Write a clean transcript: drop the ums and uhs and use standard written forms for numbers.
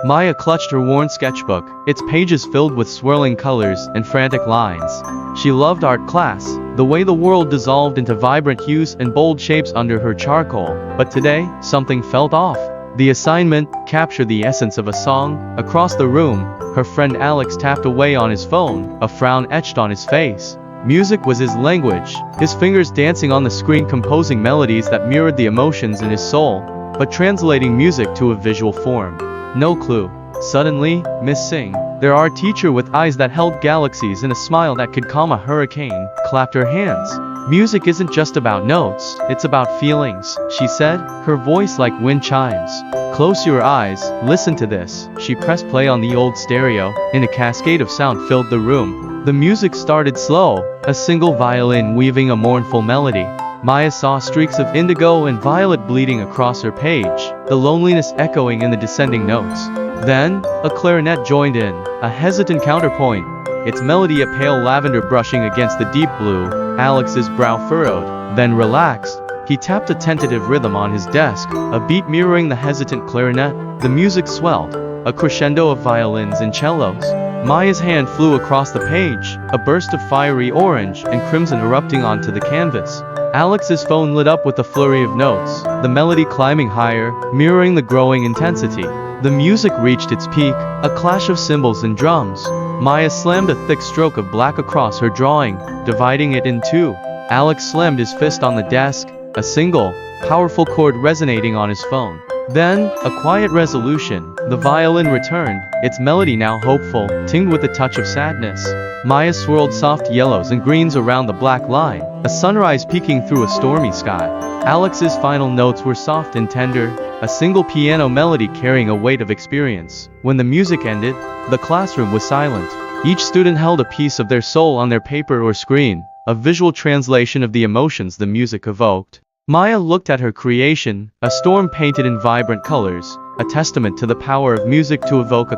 Maya clutched her worn sketchbook, its pages filled with swirling colors and frantic lines. She loved art class, the way the world dissolved into vibrant hues and bold shapes under her charcoal. But today, something felt off. The assignment captured the essence of a song. Across the room, her friend Alex tapped away on his phone, a frown etched on his face. Music was his language, his fingers dancing on the screen composing melodies that mirrored the emotions in his soul, but translating music to a visual form. No clue. Suddenly, Miss Singh, their art teacher with eyes that held galaxies and a smile that could calm a hurricane, clapped her hands. Music isn't just about notes, it's about feelings, she said, her voice like wind chimes. Close your eyes, listen to this. She pressed play on the old stereo, and a cascade of sound filled the room. The music started slow, a single violin weaving a mournful melody. Maya saw streaks of indigo and violet bleeding across her page, the loneliness echoing in the descending notes. Then, a clarinet joined in, a hesitant counterpoint, its melody a pale lavender brushing against the deep blue. Alex's brow furrowed, then relaxed. He tapped a tentative rhythm on his desk, a beat mirroring the hesitant clarinet. The music swelled, a crescendo of violins and cellos. Maya's hand flew across the page, a burst of fiery orange and crimson erupting onto the canvas. Alex's phone lit up with a flurry of notes, the melody climbing higher, mirroring the growing intensity. The music reached its peak, a clash of cymbals and drums. Maya slammed a thick stroke of black across her drawing, dividing it in two. Alex slammed his fist on the desk, a single, powerful chord resonating on his phone. Then, a quiet resolution. The violin returned, its melody now hopeful, tinged with a touch of sadness. Maya swirled soft yellows and greens around the black line, a sunrise peeking through a stormy sky. Alex's final notes were soft and tender, a single piano melody carrying a weight of experience. When the music ended, the classroom was silent. Each student held a piece of their soul on their paper or screen, a visual translation of the emotions the music evoked. Maya looked at her creation, a storm painted in vibrant colors, a testament to the power of music to evoke a